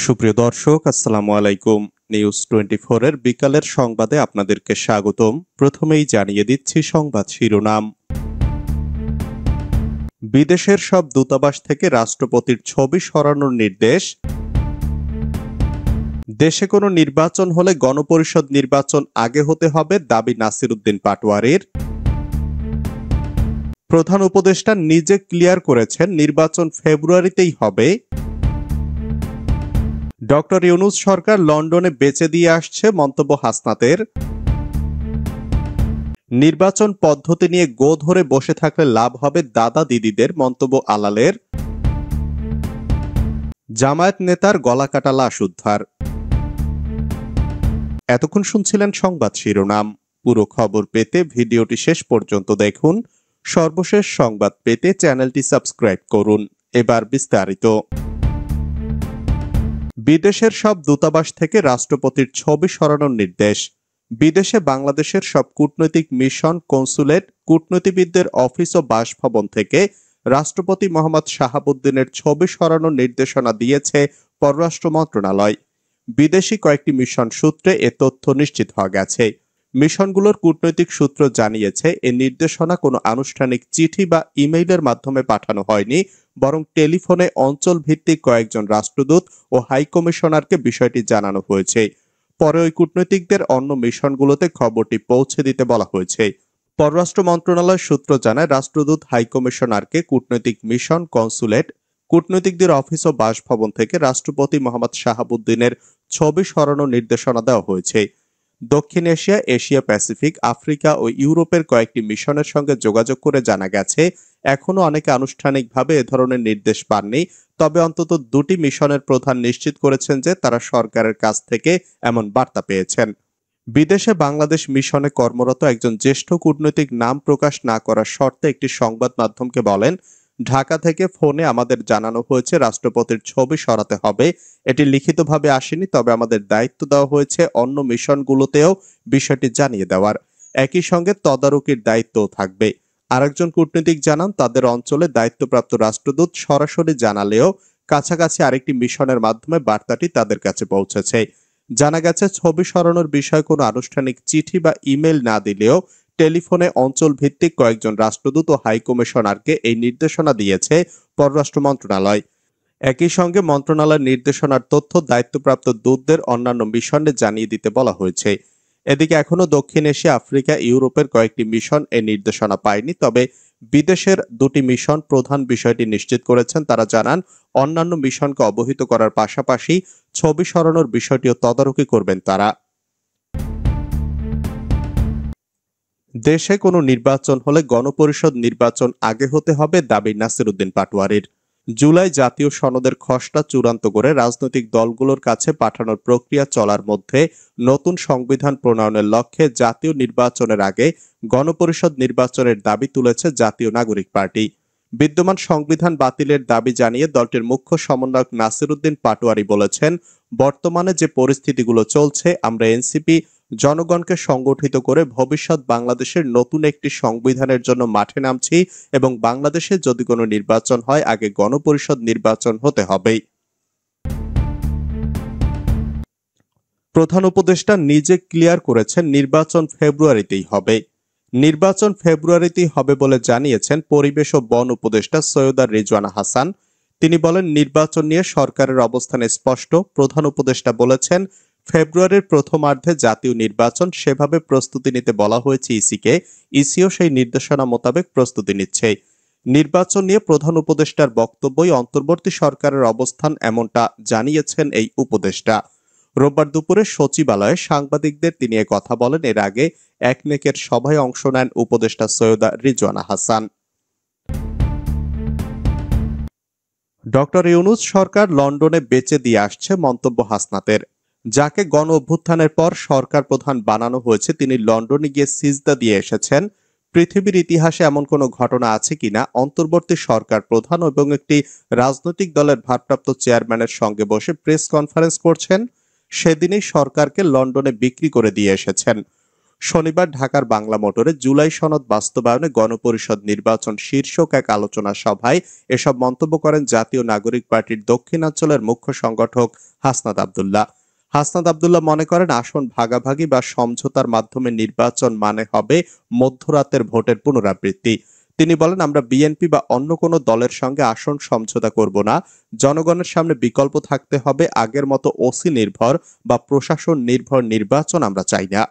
সুপ্রিয় দর্শক, আসসালামু আলাইকুম। নিউজ 24 এর বিকালের সংবাদে আপনাদেরকে স্বাগতম। প্রথমেই জানিয়ে দিচ্ছি সংবাদ শিরোনাম। বিদেশের সব দূতাবাস থেকে রাষ্ট্রপতির ছবি সরানোর নির্দেশ। দেশে কোনো নির্বাচন হলে গণপরিষদ নির্বাচন আগে হতে হবে, দাবি নাসিরউদ্দিন পাটোয়ারির। প্রধান উপদেষ্টা নিজে ক্লিয়ার করেছেন নির্বাচন ফেব্রুয়ারিতেই হবে। ডক্টর ইউনূস সরকার লন্ডনে বেচে দিয়ে আসছে, মন্তব্য হাসনাতের। নির্বাচন পদ্ধতি নিয়ে গো ধরে বসে থাকলে লাভ হবে দাদা দিদিদের, মন্তব্য আলালের। জামায়াত নেতার গলাকাটা লাশ উদ্ধার। এতক্ষণ শুনছিলেন সংবাদ শিরোনাম। পুরো খবর পেতে ভিডিওটি শেষ পর্যন্ত দেখুন। সর্বশেষ সংবাদ পেতে চ্যানেলটি সাবস্ক্রাইব করুন। এবার বিস্তারিত। বিদেশের সব দূতাবাস থেকে রাষ্ট্রপতির ছবি সরানোর নির্দেশ। বিদেশে বাংলাদেশের সব কূটনৈতিক মিশন, কনসুলেট, কূটনীতিবিদদের অফিস ও বাসভবন থেকে রাষ্ট্রপতি মোহাম্মদ শাহাবুদ্দিনের ছবি সরানোর নির্দেশনা দিয়েছে পররাষ্ট্র মন্ত্রণালয়। বিদেশি কয়েকটি মিশন সূত্রে এ তথ্য নিশ্চিত হওয়া গেছে। মিশনগুলোর কূটনৈতিক সূত্র জানিয়েছে, এ নির্দেশনা কোনো আনুষ্ঠানিক চিঠি বা ইমেইলের মাধ্যমে পাঠানো হয়নি, বরং টেলিফোনে অঞ্চল ভিত্তিক কয়েকজন রাষ্ট্রদূত ও হাইকমিশনারকে বিষয়টি জানানো হয়েছে। পরে ওই কূটনীতিকদের অন্য মিশনগুলোতে খবরটি পৌঁছে দিতে বলা হয়েছে। পররাষ্ট্র মন্ত্রণালয় সূত্র জানায়, রাষ্ট্রদূত হাইকমিশনারকে কূটনৈতিক মিশন, কনসুলেট, কূটনীতিকদের অফিস ও বাসভবন থেকে রাষ্ট্রপতি মোহাম্মদ শাহাবুদ্দিনের ছবি সরানোর নির্দেশনা দেওয়া হয়েছে। দক্ষিণ এশিয়া, এশিয়া প্যাসিফিক, আফ্রিকা ও ইউরোপের কয়েকটি মিশনের সঙ্গে যোগাযোগ করে জানা গেছে, এখনো অনেকে আনুষ্ঠানিকভাবে এ ধরনের নির্দেশ পাননি। তবে অন্তত দুটি মিশনের প্রধান নিশ্চিত করেছেন যে তারা সরকারের কাছ থেকে এমন বার্তা পেয়েছেন। বিদেশে বাংলাদেশ মিশনে কর্মরত একজন জ্যেষ্ঠ কূটনৈতিক নাম প্রকাশ না করার শর্তে একটি সংবাদ মাধ্যমকে বলেন, ঢাকা থেকে ফোনে আমাদের জানানো হয়েছে রাষ্ট্রপতির ছবি সরাতে হবে। এটি লিখিতভাবে আসেনি, তবে আমাদের দায়িত্ব দেওয়া হয়েছে অন্য মিশনগুলোতেও বিষয়টি জানিয়ে দেওয়ার। একই সঙ্গে তদারকির দায়িত্বও থাকবে। আরেকজন কূটনীতিক জানান, তাদের অঞ্চলে দায়িত্বপ্রাপ্ত রাষ্ট্রদূত সরাসরি জানালেও কাছাকাছি আরেকটি মিশনের মাধ্যমে বার্তাটি তাদের কাছে পৌঁছেছে। জানা গেছে, ছবি সরানোর বিষয়ে কোনো আনুষ্ঠানিক চিঠি বা ইমেল না দিলেও টেলিফোনে অঞ্চল ভিত্তিক কয়েকজন রাষ্ট্রদূত ও হাইকমিশনারকে এই নির্দেশনা দিয়েছে পররাষ্ট্র মন্ত্রণালয়। একই সঙ্গে মন্ত্রণালয়ের নির্দেশনার তথ্য দায়িত্বপ্রাপ্ত দূতদের অন্যান্য মিশনে জানিয়ে দিতে বলা হয়েছে। এদিকে এখনো দক্ষিণ এশিয়া, আফ্রিকা, ইউরোপের কয়েকটি মিশন এই নির্দেশনা পায়নি। তবে বিদেশের দুটি মিশন প্রধান বিষয়টি নিশ্চিত করেছেন। তারা জানান, অন্যান্য মিশনকে অবহিত করার পাশাপাশি ছবি সরানোর বিষয়টিও তদারকি করবেন তারা। দেশে কোনো নির্বাচন হলে গণপরিষদ নির্বাচন আগে হতে হবে, দাবি নাসিরউদ্দিন পাটোয়ারির। জুলাই জাতীয় সনদের খসড়া চূড়ান্ত করে রাজনৈতিক দলগুলোর কাছে পাঠানোর প্রক্রিয়া চলার মধ্যে নতুন সংবিধান প্রণয়নের লক্ষ্যে জাতীয় নির্বাচনের আগে গণপরিষদ নির্বাচনের দাবি তুলেছে জাতীয় নাগরিক পার্টি। বিদ্যমান সংবিধান বাতিলের দাবি জানিয়ে দলটির মুখ্য সমন্বয়ক নাসিরউদ্দিন পাটোয়ারি বলেছেন, বর্তমানে যে পরিস্থিতিগুলো চলছে, আমরা এনসিপি জনগণকে সংগঠিত করে ভবিষ্যৎ বাংলাদেশের নতুন একটি সংবিধানের জন্য মাঠে নামছি এবং বাংলাদেশে যদি কোনো নির্বাচন হয়, আগে গণপরিষদ নির্বাচন হতে হবে। প্রধান উপদেষ্টা নিজে ক্লিয়ার করেছেন নির্বাচন ফেব্রুয়ারিতেই হবে। নির্বাচন ফেব্রুয়ারিতেই হবে বলে জানিয়েছেন পরিবেশ ও বন উপদেষ্টা সৈয়দা রিজওয়ানা হাসান। তিনি বলেন, নির্বাচন নিয়ে সরকারের অবস্থান স্পষ্ট। প্রধান উপদেষ্টা বলেছেন, ফেব্রুয়ারির প্রথমার্ধে জাতীয় নির্বাচন, সেভাবে প্রস্তুতি নিতে বলা হয়েছে ইসিকে। ইসিও সেই নির্দেশনা মোতাবেক প্রস্তুতি নিচ্ছে। নির্বাচন নিয়ে প্রধান উপদেষ্টার বক্তব্যই অন্তর্বর্তী সরকারের অবস্থান, এমনটা জানিয়েছেন এই উপদেষ্টা। রোববার দুপুরে সচিবালয়ে সাংবাদিকদের তিনি এ কথা বলেন। এর আগে একনেকের সভায় অংশ নেন উপদেষ্টা সৈয়দা রিজওয়ানা হাসান। ডক্টর ইউনূস সরকার লন্ডনে বেচে দিয়ে আসছে, মন্তব্য হাসনাতের। যাকে গণ অভ্যুত্থানের পর সরকার প্রধান বানানো হয়েছে, তিনি লন্ডনে গিয়ে সিজদা দিয়ে এসেছেন। পৃথিবীর ইতিহাসে এমন কোনো ঘটনা আছে কিনা অন্তর্বর্তী সরকার প্রধান এবং একটি রাজনৈতিক দলের ভারপ্রাপ্ত চেয়ারম্যানের সঙ্গে বসে প্রেস কনফারেন্স করছেন? সেদিনই সরকারকে লন্ডনে বিক্রি করে দিয়ে এসেছেন। শনিবার ঢাকার বাংলা মোটরে জুলাই সনদ বাস্তবায়নে গণপরিষদ নির্বাচন শীর্ষক এক আলোচনা সভায় এসব মন্তব্য করেন জাতীয় নাগরিক পার্টির দক্ষিণাঞ্চলের মুখ্য সংগঠক হাসনাত আব্দুল্লাহ। হাসনাত আব্দুল্লাহ মনে করেন, আসন ভাগাভাগি বা সমঝোতার মাধ্যমে নির্বাচন মানে হবে মধ্যরাতের ভোটের পুনরাবৃত্তি। তিনি বলেন, আমরা বিএনপি বা অন্য কোনো দলের সঙ্গে আসন সমঝোতা করব না। জনগণের সামনে বিকল্প থাকতে হবে। আগের মতো ওসি নির্ভর বা প্রশাসন নির্ভর নির্বাচন আমরা চাই না।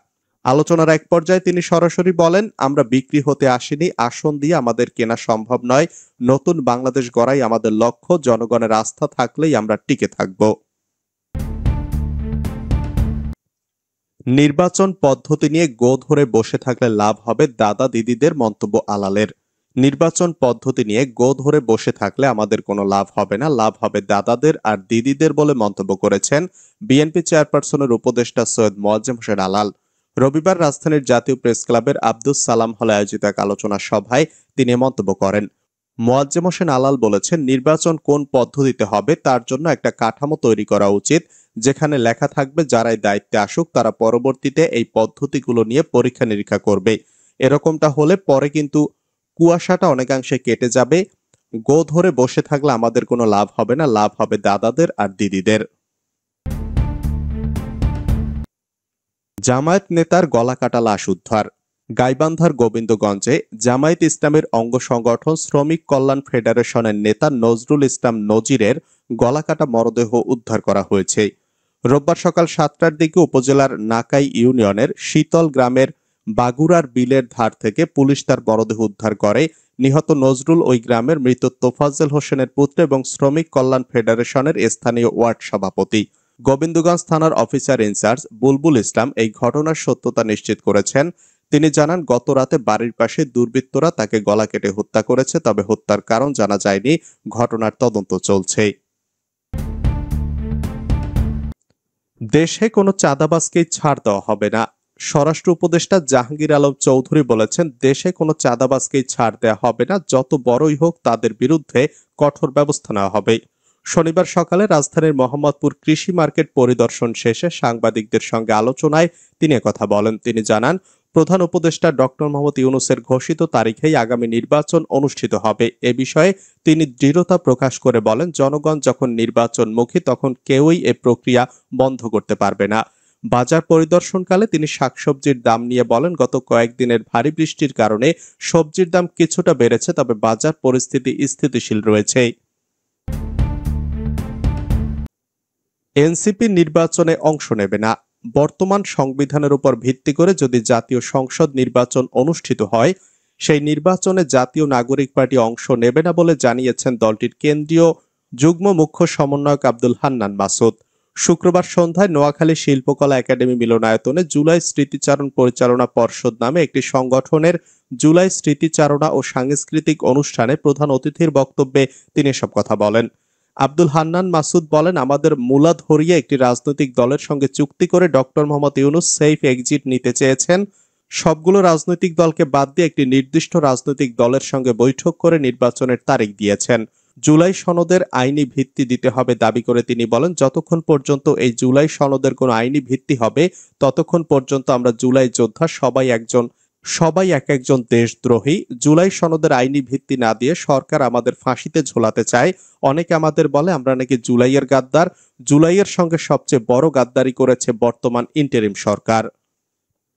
আলোচনার এক পর্যায়ে তিনি সরাসরি বলেন, আমরা বিক্রি হতে আসিনি, আসন দিয়ে আমাদের কেনা সম্ভব নয়। নতুন বাংলাদেশ গড়াই আমাদের লক্ষ্য। জনগণের আস্থা থাকলেই আমরা টিকে থাকব। নির্বাচন পদ্ধতি নিয়ে গো ধরে বসে থাকলে লাভ হবে দাদা দিদিদের, মন্তব্য আলালের। নির্বাচন পদ্ধতি নিয়ে গো ধরে বসে থাকলে আমাদের কোনো লাভ হবে না, লাভ হবে দাদাদের আর দিদিদের বলে মন্তব্য করেছেন বিএনপি চেয়ারপারসনের উপদেষ্টা সৈয়দ মোয়াজ্জেম হোসেন আলাল। রবিবার রাজধানীর জাতীয় প্রেস ক্লাবের আব্দুস সালাম হলে আয়োজিত এক আলোচনা সভায় তিনি মন্তব্য করেন। মোয়াজ্জেম হোসেন আলাল বলেছেন, নির্বাচন কোন পদ্ধতিতে হবে তার জন্য একটা কাঠামো তৈরি করা উচিত, যেখানে লেখা থাকবে যারাই দায়িত্বে আসুক তারা পরবর্তীতে এই পদ্ধতিগুলো নিয়ে পরীক্ষা নিরীক্ষা করবে। এরকমটা হলে পরে কিন্তু কুয়াশাটা অনেকাংশে কেটে যাবে। গো ধরে বসে থাকলে আমাদের কোনো লাভ হবে না, লাভ হবে দাদাদের আর দিদিদের। জামায়াত নেতার গলা কাটা লাশ উদ্ধার। গাইবান্ধার গোবিন্দগঞ্জে জামায়াত ইসলামের অঙ্গ সংগঠন শ্রমিক কল্যাণ ফেডারেশনের নেতা নজরুল ইসলাম নজিরের গলাকাটা মরদেহ উদ্ধার করা হয়েছে। রোববার সকাল 7টার দিকে উপজেলার নাকাই ইউনিয়নের শীতল গ্রামের বাগুড়ার বিলের ধার থেকে পুলিশ তার মরদেহ উদ্ধার করে। নিহত নজরুল ওই গ্রামের মৃত তোফাজ্জল হোসেনের পুত্র এবং শ্রমিক কল্যাণ ফেডারেশনের স্থানীয় ওয়ার্ড সভাপতি। গোবিন্দগঞ্জ থানার অফিসার ইনচার্জ বুলবুল ইসলাম এই ঘটনার সত্যতা নিশ্চিত করেছেন। তিনি জানান, গত রাতে বাড়ির পাশে দুর্বৃত্তরা তাকে গলা কেটে হত্যা করেছে, তবে হত্যার কারণ জানা যায়নি। ঘটনার তদন্ত চলছে। দেশে কোনো চাঁদাবাজকেই ছাড় দেওয়া হবে না। স্বরাষ্ট্র উপদেষ্টা জাহাঙ্গীর আলম চৌধুরী বলেছেন, দেশে কোনো চাঁদাবাজকেই ছাড় দেওয়া হবে না, যত বড়ই হোক তাদের বিরুদ্ধে কঠোর ব্যবস্থা নেওয়া হবে। শনিবার সকালে রাজধানীর মোহাম্মদপুর কৃষি মার্কেট পরিদর্শন শেষে সাংবাদিকদের সঙ্গে আলোচনায় তিনি একথা বলেন। তিনি জানান, প্রধান উপদেষ্টা ডক্টর মোহাম্মদ ইউনূসের ঘোষিত তারিখেই আগামী নির্বাচন অনুষ্ঠিত হবে। এ বিষয়ে তিনি দৃঢ়তা প্রকাশ করে বলেন, জনগণ যখন নির্বাচনমুখী তখন কেউই এ প্রক্রিয়া বন্ধ করতে পারবে না। বাজার পরিদর্শনকালে তিনি শাকসবজির দাম নিয়ে বলেন, গত কয়েকদিনের ভারী বৃষ্টির কারণে সবজির দাম কিছুটা বেড়েছে, তবে বাজার পরিস্থিতি স্থিতিশীল রয়েছে। এনসিপি নির্বাচনে অংশ নেবে না। বর্তমান সংবিধানের উপর ভিত্তি করে যদি জাতীয় সংসদ নির্বাচন অনুষ্ঠিত হয়, সেই নির্বাচনে জাতীয় নাগরিক পার্টি অংশ নেবে না বলে জানিয়েছেন দলটির কেন্দ্রীয় যুগ্ম মুখ্য সমন্বয়ক আব্দুল হান্নান মাসুদ। শুক্রবার সন্ধ্যায় নোয়াখালী শিল্পকলা একাডেমি মিলনায়তনে জুলাই স্মৃতিচারণ পরিচালনা পর্ষদ নামে একটি সংগঠনের জুলাই স্মৃতিচারণা ও সাংস্কৃতিক অনুষ্ঠানে প্রধান অতিথির বক্তব্যে তিনি এসব কথা বলেন। আব্দুল হান্নান মাসুদ বলেন, আমাদের মূলা ধরিয়ে একটি রাজনৈতিক দলের সঙ্গে চুক্তি করে doctor Mohammad Yunus safe exit নিতে চেয়েছেন। সবগুলো রাজনৈতিক দলকে বাদ দিয়ে একটি নির্দিষ্ট রাজনৈতিক দলের সঙ্গে বৈঠক করে নির্বাচনের তারিখ দিয়েছেন। জুলাই সনদের আইনি ভিত্তি দিতে হবে দাবি করে তিনি বলেন, যতক্ষণ পর্যন্ত এই জুলাই সনদের কোনো আইনি ভিত্তি হবে ততক্ষণ পর্যন্ত আমরা জুলাই যোদ্ধা সবাই এক একজন দেশদ্রোহী। জুলাই সনদের আইনি ভিত্তি না দিয়ে সরকার আমাদের ফাঁসিতে ঝোলাতে চায়। অনেকে আমাদের বলে আমরা নাকি জুলাইয়ের গাদ্দার। জুলাইয়ের সঙ্গে সবচেয়ে বড় গাদ্দারি করেছে বর্তমান ইন্টারিম সরকার।